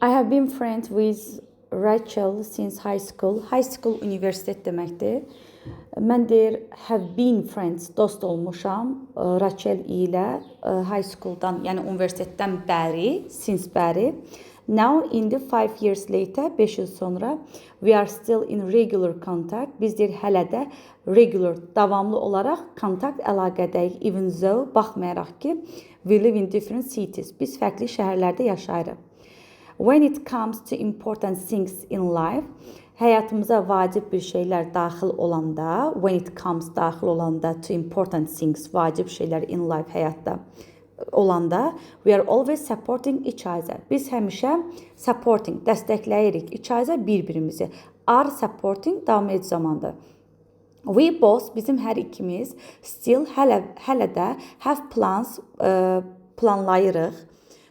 I have been friends with Rachel since high school. High school universitet deməkdir. Mən deyir have been friends, dost olmuşam Rachel ilə high schooldan, yəni universitetdən bəri, since bəri. Now in the 5 years later, 5 yıl sonra we are still in regular contact. Biz deyir hələ də regular, davamlı olaraq kontakt əlaqədəyik, even though baxmayaraq ki we live in different cities. Biz fərqli şəhərlərdə yaşayırıq. When it comes to important things in life, həyatımıza vacib bir şeylər daxil olanda, when it comes daxil olanda to important things, vacib şeylər in life həyatda olanda, we are always supporting each other. Biz həmişə supporting, dəstəkləyirik each other bir-birimizi. Are supporting davam edici zamandır. We both, bizim hər ikimiz still hələ də have plans,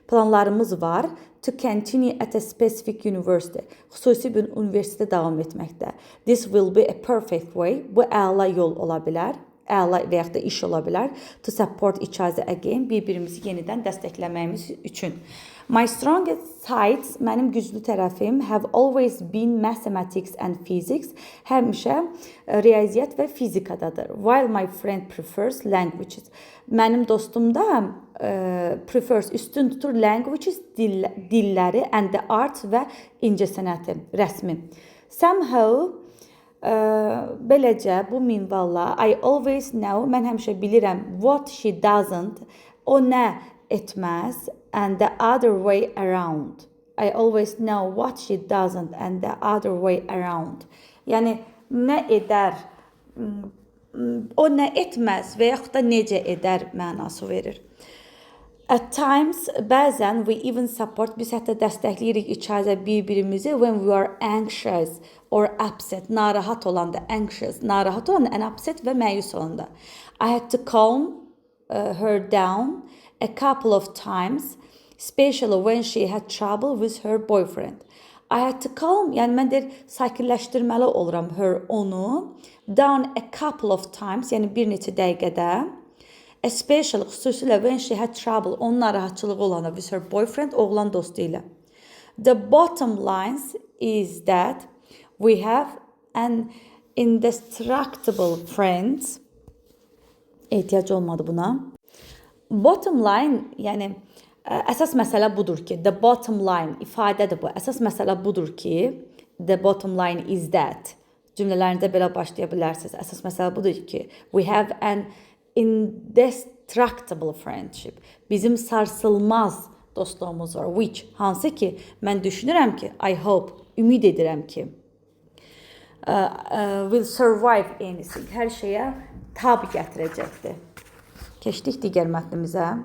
planlarımız var to continue at a specific university. Xüsusi bir universitetdə davam etməkdə. This will be a perfect way. Bu əla yol ola bilər. Əla və yaxud da iş ola bilər. To support each other again. Bir-birimizi yenidən dəstəkləməyimiz üçün. My strongest sides, mənim güclü tərəfim have always been mathematics and physics. Həmişə riyaziyyat və fizikadadır. While my friend prefers languages. Mənim dostum da prefers, üstün tutur languages, dilləri and the art və incəsənəti, rəsmi. Somehow, beləcə bu minvalla I always know, mən həmişə bilirəm what she doesn't, o nə etməz, and the other way around. I always know what she doesn't and the other way around. Yəni nə edər, o nə etməz və yaxud da necə edər mənası verir. At times, bəzən we even support, biz hətta dəstəkləyirik içəridə bir-birimizi when we are anxious or upset, narahat olanda, anxious, narahat olanda, and upset və məyus olanda. I had to calm her down a couple of times, especially when she had trouble with her boyfriend. I had to calm, yəni mən deyir, sakinləşdirməli oluram her, onu, down a couple of times, yəni bir neçə dəqiqədə, especially, xüsusilə when she had trouble, onun narahatçılığı olanda with her boyfriend, oğlan dostu ilə. The bottom lines is that we have an indestructible friends. Ehtiyac olmadı buna. Bottom line, yəni əsas məsələ budur ki, the bottom line ifadədir bu. Əsas məsələ budur ki, the bottom line is that. Cümlələrində belə başlaya bilərsiniz. Əsas məsələ budur ki, we have an indestructible friendship. Bizim sarsılmaz dostluğumuz var. Which, hansı ki, mən düşünürəm ki, I hope, ümid edirəm ki, will survive anything. Hər şeyə tab gətirəcəkdir. Keçdik digər mətnimizə.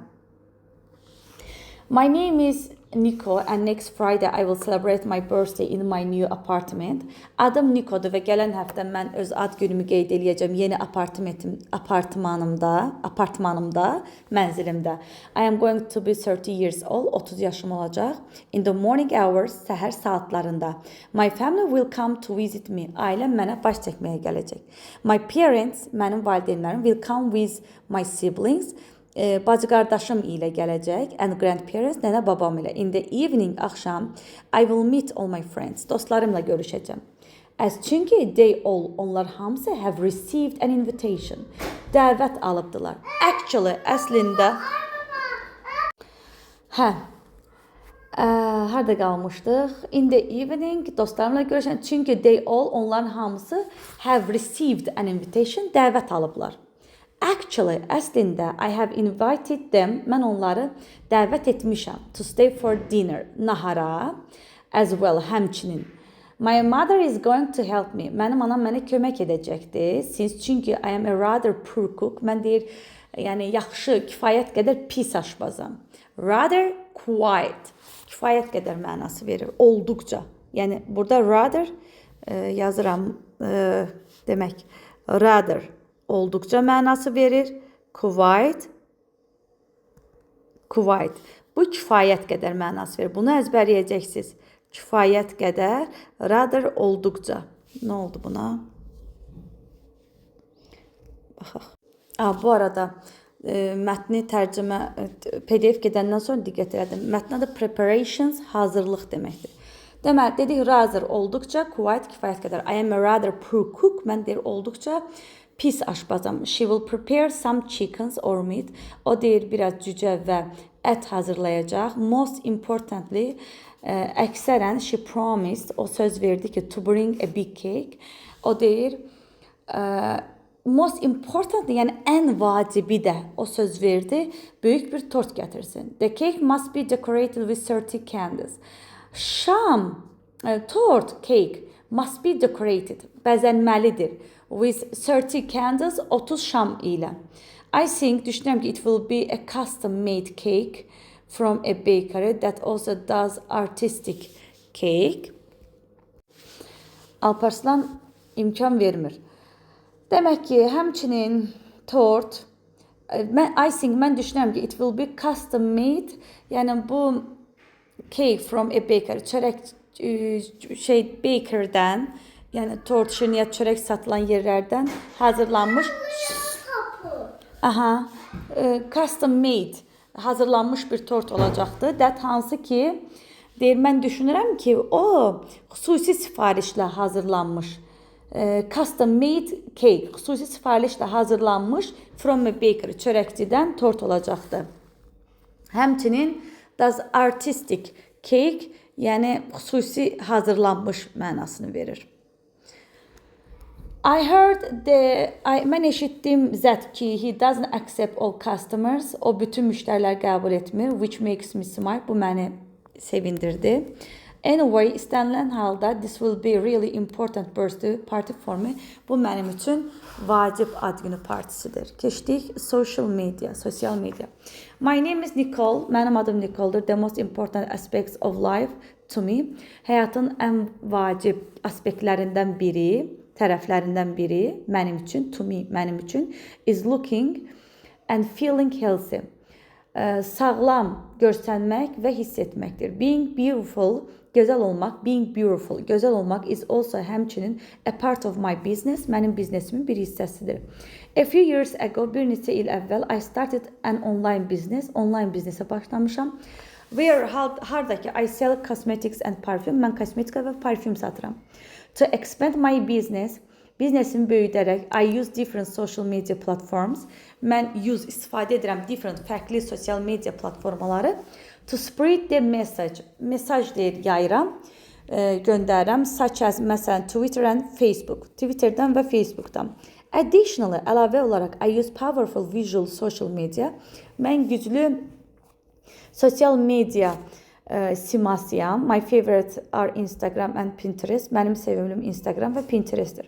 My name is Nico and next Friday I will celebrate my birthday in my new apartment. Adım Niko'dur və gələn həftə mən öz ad günümü qeyd eləyəcəm yeni apartmanımda, mənzilimdə. I am going to be 30 years old, 30 yaşım olacaq. In the morning hours, səhər saatlarında. My family will come to visit me. Ailəm mənə baş çəkməyə gələcək. My parents, mənim valideynlərim, will come with my siblings. Bacı qardaşım ilə gələcək, and grandparents, nənə babam ilə. In the evening, axşam, I will meet all my friends. Dostlarımla görüşəcəm. As çünki they all, onlar hamısı have received an invitation. Dəvət alıbdılar. Actually, əslində harda qalmışdıq? In the evening, dostlarımla görüşəcəm. Çünki they all, onların hamısı have received an invitation. Dəvət alıblar. Actually, əslində, I have invited them, mən onları dəvət etmişəm to stay for dinner, nahara, as well, həmçinin. My mother is going to help me. Mənim anam mənə kömək edəcəkdir. Since, çünki I am a rather poor cook. Mən deyir, yəni yaxşı, kifayət qədər pis aşbazam. Rather quite, kifayət qədər mənası verir, olduqca. Yəni, burada rather yazıram, demək, rather, olduqca mənası verir. Quite. Bu kifayət qədər mənası verir. Bunu əzbərləyəcəksiniz. Kifayət qədər, rather olduqca. Nə oldu buna? Baxaq. Bu arada mətni tərcümə PDF gedəndən sonra diqqət elədim. Mətnin adı preparations, hazırlıq deməkdir. Deməli, dedik rather olduqca, quite kifayət qədər. I am a rather poor cook. Mən deyir olduqca pis aşbazam. She will prepare some chickens or meat. O deyir biraz cücə və ət hazırlayacaq. Most importantly, əksərən she promised, o söz verdi ki, to bring a big cake. O deyir, most important, yəni ən vacibi də o söz verdi, böyük bir tort gətirsin. The cake must be decorated with 30 candles. Şam, tort, cake must be decorated, bəzənməlidir. With 30 candles, 30 şam ilə. I think, düşünürəm ki, it will be a custom-made cake from a bakery that also does artistic cake. Alparslan imkan vermir. Demək ki, həmçinin tort, I think, mən düşünürəm ki, it will be custom-made, yəni bu cake from a bakery, çörək bakerdən, yəni tort, şirniyyat, çörək satılan yerlərdən hazırlanmış. Aha, custom made, hazırlanmış bir tort olacaqdı. That hansı ki, deyir, mən düşünürəm ki, o xüsusi sifarişlə hazırlanmış. Custom made cake, xüsusi sifarişlə hazırlanmış from a bakery, çörəkçidən tort olacaqdı. Həmçinin does artistic cake, yəni xüsusi hazırlanmış mənasını verir. Mən eşitdim that ki, he doesn't accept all customers. O bütün müştərilər qəbul etmir, which makes me smile. Bu məni sevindirdi. Anyway, istənilən halda this will be really important birthday party for me. Bu mənim üçün vacib ad günü partisidir. Keçdik social media, sosial media. My name is Nicole. Mənim adım Nicole'dur. The most important aspects of life to me. Həyatın ən vacib aspektlərindən biri, tərəflərindən biri mənim üçün, to me, mənim üçün is looking and feeling healthy. Sağlam görsənmək və hiss etməkdir. Being beautiful, gözəl olmaq, being beautiful, gözəl olmaq is also həmçinin a part of my business, mənim biznesimin bir hissəsidir. A few years ago, bir neçə il əvvəl, I started an online business, online biznesə başlamışam. Where, harda ki, I sell cosmetics and perfume, mən kosmetika və parfüm satıram. To expand my business, biznesimi böyüdərək, I use different social media platforms. Mən istifadə edirəm different, fərqli sosial media platformaları. To spread the message, mesaj deyir, yayıram, göndərirəm, such as, məsələn, Twitter and Facebook, Twitterdən və Facebookdan. Additionally, əlavə olaraq, I use powerful visual social media. Mən güclü sosial media simasıyam. My favorites are Instagram and Pinterest. Mənim sevimlim Instagram və Pinterestdir.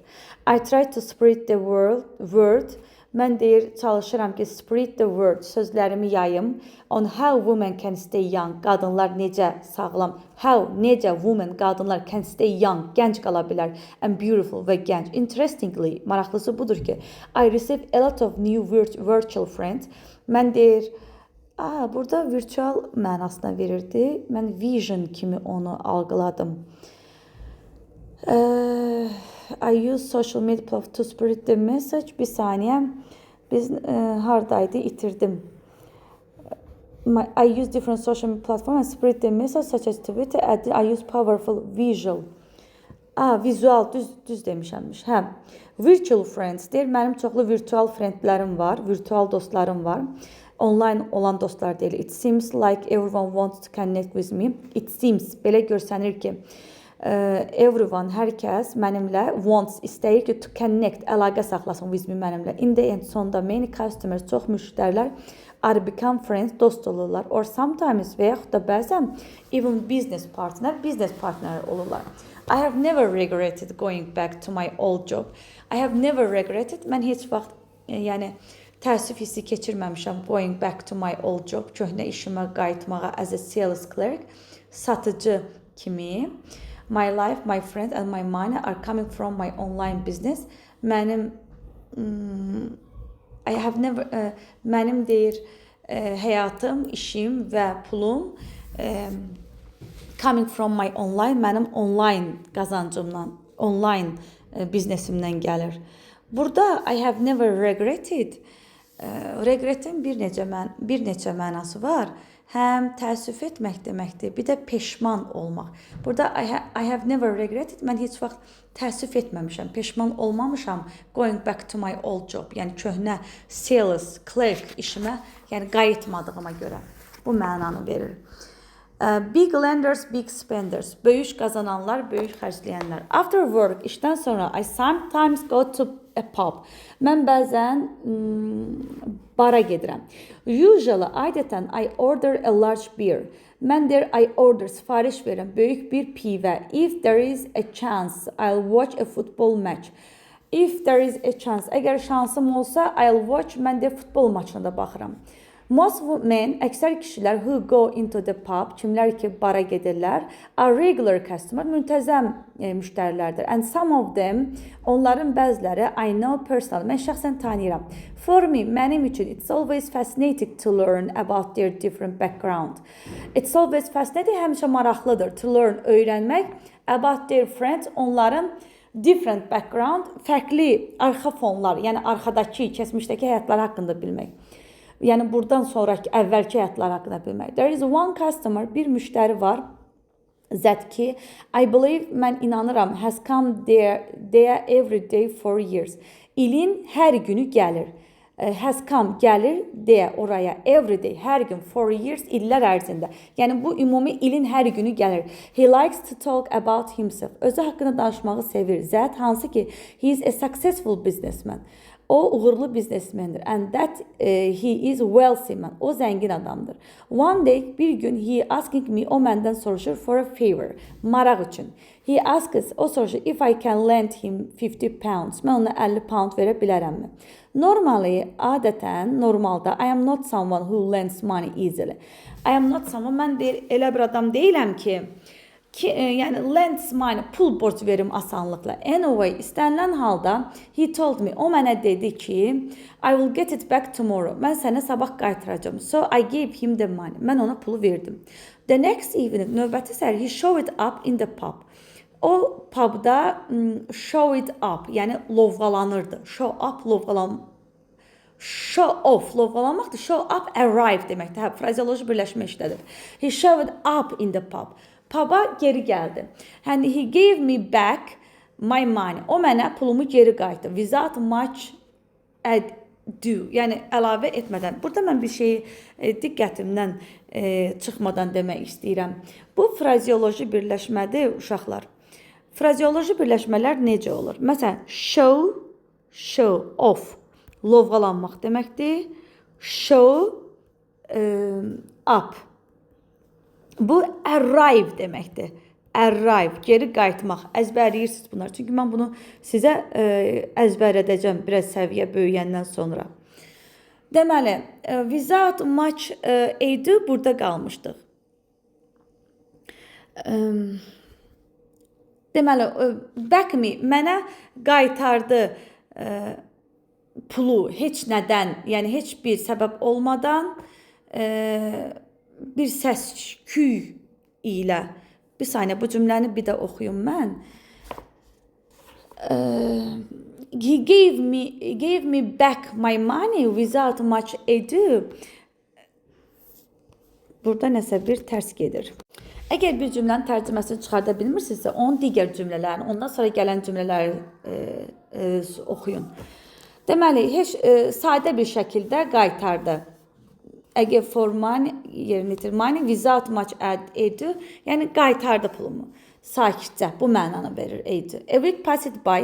I try to spread the word. Mən deyir, çalışıram ki, spread the word, sözlərimi yayım. On how women can stay young, qadınlar necə sağlam. How, necə women, qadınlar can stay young, gənc qala bilər. And beautiful və gənc. Interestingly, maraqlısı budur ki, I receive a lot of new virtual friends. Mən deyir, burada virtual mənasına verirdi. Mən vision kimi onu algıladım. I use social media to spread the message. Bir saniyə. Biz hardaydı? İtirdim. I use different social media platforms and spread the message such as Twitter. I use powerful visual. Vizual, düz demişəmmiş. Hə. Virtual friends deyir. Mənim çoxlu virtual friendlərim var. Virtual dostlarım var. Online olan dostlar deyil. It seems like everyone wants to connect with me. It seems, belə görsənir ki, everyone, hər kəs mənimlə wants, istəyir ki, to connect, əlaqə saxlasın with me mənimlə. In the end, sonda many customers, çox müştərilər are become friends, dost olurlar. Or sometimes və yaxud da bəzən even business partner olurlar. I have never regretted going back to my old job. I have never regretted, mən heç vaxt, yəni, təəssüf hissi keçirməmişəm going back to my old job, köhnə işimə qayıtmağa as a sales clerk, satıcı kimi. My life, my friends and my money are coming from my online business. Mənim deyir, həyatım, işim və pulum coming from my online, mənim online qazancımdan, online biznesimdən gəlir. Burada I have never regretted. Regretin bir neçə mənası var. Həm təəssüf etmək deməkdir, bir də peşman olmaq. Burada I have never regretted. Mən heç vaxt təəssüf etməmişəm, peşman olmamışam going back to my old job. Yəni köhnə sales clerk işimə, yəni qayıtmadığıma görə. Bu mənanı verir. Big lenders, big spenders. Böyük qazananlar, böyük xərcləyənlər. After work, işdən sonra I sometimes go to a pub. Mən bəzən bara gedirəm. Usually, adətən I order a large beer. Mən I order, sifariş verirəm, böyük bir pivə. If there is a chance, I'll watch a football match. If there is a chance, əgər şansım olsa, I'll watch, mən futbol maçına da baxıram. Most men, əksər kişilər who go into the pub, kimlər ki bara gedirlər, are regular customer, müntəzəm müştərilərdir. And some of them, onların bəziləri I know personally, mən şəxsən tanıyıram. For me, mənim üçün, it's always fascinating to learn about their different background. It's always fascinating, həmişə maraqlıdır to learn, öyrənmək about their friends, onların different background, fərqli arxa fonlar, yəni arxadakı, keçmişdəki həyatları haqqında bilmək. Yəni buradan sonraki əvvəlki həyatlar haqqında bilmək. There is one customer, bir müştəri var. That ki, I believe, mən inanıram, has come there every day for years. İlin hər günü gəlir. Has come, gəlir there, oraya, every day, hər gün, for years, illər ərzində. Yəni bu ümumi ilin hər günü gəlir. He likes to talk about himself. Özü haqqında danışmağı sevir. Zət hansı ki, he is a successful businessman. O uğurlu biznesmendir. And that he is wealthy man. O zəngin adamdır. One day, bir gün he asking me, o məndən soruşur for a favor. Maraq üçün. He asks, o soruşur if I can lend him 50 pounds. Mən ona 50 pound verə bilərəmmi? Normally, adətən, normalda I am not someone who lends money easily. I am not someone, mən elə bir adam deyiləm ki, yəni lends money, pul borc verim asanlıqla. Anyway, istənilən halda he told me, o mənə dedi ki, I will get it back tomorrow. Mən sənə sabah qaytaracağım. So I gave him the money. Mən ona pulu verdim. The next evening, növbəti səhər, he showed up in the pub. O pubda show it up, yəni lovğalanırdı. Show up, show off, lovğalanmaqdır. Show up, arrive deməkdir. Frazeoloji birləşmə işlədir. He showed up in the pub. Puba geri gəldi. And he gave me back my money. O mənə pulumu geri qaytardı. Without much ado. Yəni əlavə etmədən. Burada mən bir şeyi diqqətimdən çıxmadan demək istəyirəm. Bu frazeoloji birləşmədir, uşaqlar. Frazeoloji birləşmələr necə olur? Məsələn, show off. Lovğalanmaq deməkdir. Show up. Bu arrive deməkdir. Arrive, geri qayıtmaq. Əzbərləyirsiniz bunlar. Çünki mən bunu sizə əzbərlədəcəm biraz səviyyə böyüyəndən sonra. Deməli, without much ado burada qalmışdıq. Deməli, back me, mənə qaytardı pulu heç nədən, yəni heç bir səbəb olmadan bir səs-küy ilə. Bir saniyə, bu cümləni bir də oxuyum mən. He gave me back my money without much ado. Burada nəsə bir tərs gedir. Əgər bir cümlənin tərcüməsini çıxarda bilmirsinizsə, onun digər cümlələrini, ondan sonra gələn cümlələri oxuyun. Deməli, heç sadə bir şəkildə qaytardı. Əgər for money yerinə yetir, money without much ado, yəni qaytardı pulumu. Sakitcə, bu mənanı verir ado. A week passed by,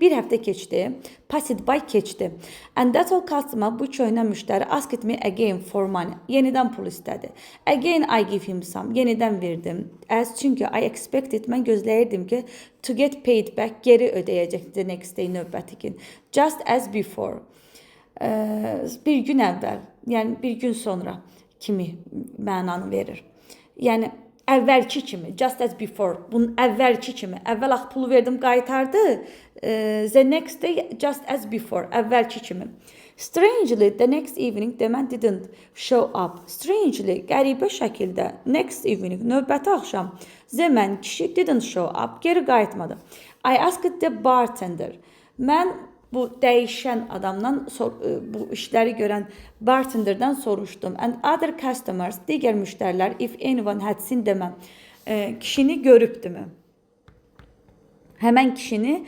bir həftə keçdi, passed by keçdi. And that all customer, bu köhnə müştəri, asked me again for money. Yenidən pul istədi. Again I give him some, yenidən verdim. Çünki I expected, mən gözləyirdim ki, to get paid back, geri ödəyəcəkdi the next day, növbəti gün. Just as before. Bir gün əvvəl, yəni bir gün sonra kimi mənanı verir. Yəni əvvəlki kimi, just as before, bunun əvvəlki kimi, əvvəl axı pulu verdim, qaytardı. The next day, just as before, əvvəlki kimi. Strangely, the next evening, demən didn't show up. Strangely, qəribə şəkildə, next evening, növbəti axşam, zemən kişi didn't show up, geri qayıtmadı. I asked the bartender. Mən bu dəyişən adamdan bu işləri görən bartenderdən soruşdum. And other customers, digər müştərilər, if anyone had seen deməm, kişini görübdürmü? Həmən kişini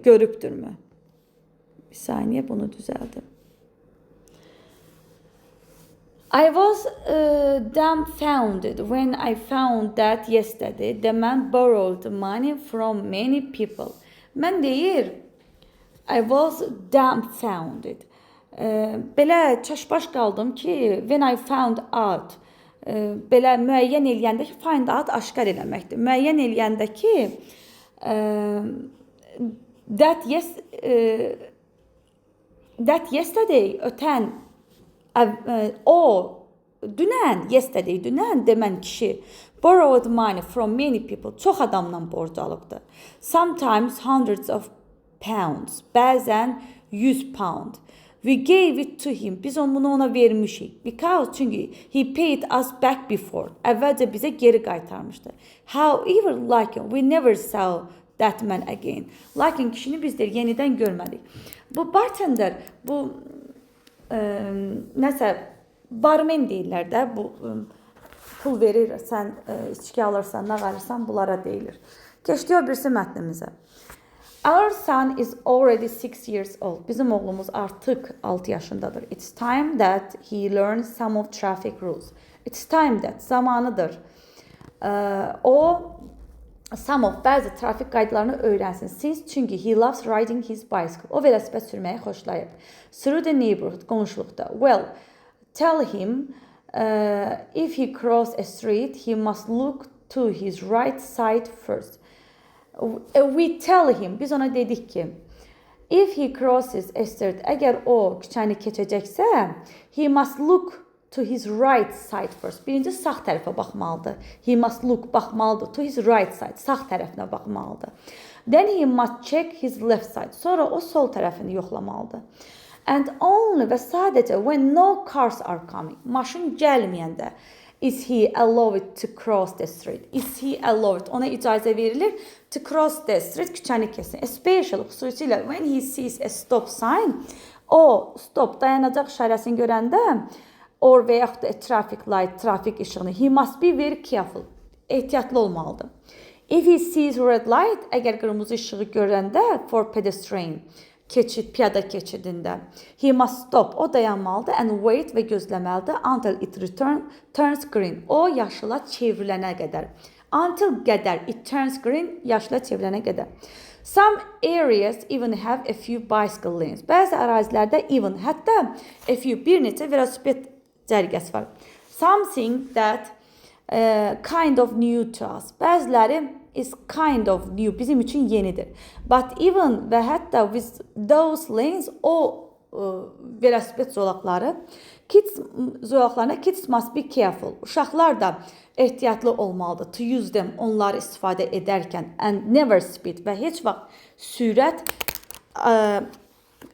görübdürmü? Bir saniyə bunu düzəldim. I was dumbfounded when I found that yesterday the man borrowed money from many people. Mən deyir, I was dumbfounded. Belə çaşbaş qaldım ki, when I found out, belə müəyyən eləyəndə ki, find out aşkar eləməkdir. Müəyyən eləyəndə ki, that yesterday, ötən, o, dünən, yesterday, dünən demən kişi, borrowed money from many people, çox adamdan borc alıbdı. Sometimes hundreds of pounds, bəzən 100 pound. We gave it to him. Biz bunu ona vermişik. Because çünki he paid us back before. Əvvəlcə bizə geri qaytarmışdı. However, lakin we never saw that man again. Lakin kişini biz də yenidən görmədik. Bu bartender, bu nəsə barmen deyirlər də, bu pul verir, sən içki alırsan, nə alırsan, bunlara deyilir. Keçdik birisi mətnimizə. Our son is already 6 years old. Bizim oğlumuz artıq 6 yaşındadır. It's time that he learns some of traffic rules. It's time that, zamanıdır. O some of bəzi trafik qaydalarını öyrənsin. Since çünki he loves riding his bicycle. O velosiped sürməyi xoşlayır. Through the neighborhood, qonşuluqda. Well, tell him if he cross a street, he must look to his right side first. We tell him, biz ona dedik ki, if he crosses a street, əgər o küçəni keçəcəksə, he must look to his right side first. Birinci sağ tərəfə baxmalıdır. He must look, baxmalıdır. To his right side, sağ tərəfinə baxmalıdır. Then he must check his left side. Sonra o sol tərəfini yoxlamalıdır. And only və sadəcə when no cars are coming, maşın gəlməyəndə, is he allowed to cross the street? Is he allowed? Ona icazə verilir to cross the street, küçəni keçsin. Especially, xüsusilə when he sees a stop sign, o stop, dayanacaq işarəsini görəndə, or və yaxud da a traffic light, trafik işığını, he must be very careful, ehtiyatlı olmalıdır. If he sees red light, əgər qırmızı işığı görəndə, for pedestrian, keçid, piyada keçidində, he must stop, o dayanmalıdır, and wait və gözləməlidir, until it turns green, o yaşıla çevrilənə qədər. Until qədər, it turns green, yaşıla çevrilənə qədər. Some areas even have a few bicycle lanes. Bəzi ərazilərdə even, hətta a few, bir neçə velosiped cərgəsi var. Something that kind of new to us. Bəziləri is kind of new, bizim üçün yenidir. But even və hətta with those lanes, o velosiped zolaqları, kids must be careful. Uşaqlar da ehtiyatlı olmalıdır. To use them, onları istifadə edərkən, and never speed, və heç vaxt sürət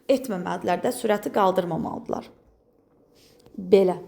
etməməlidirlər də, sürəti qaldırmamalıdırlar. Belə.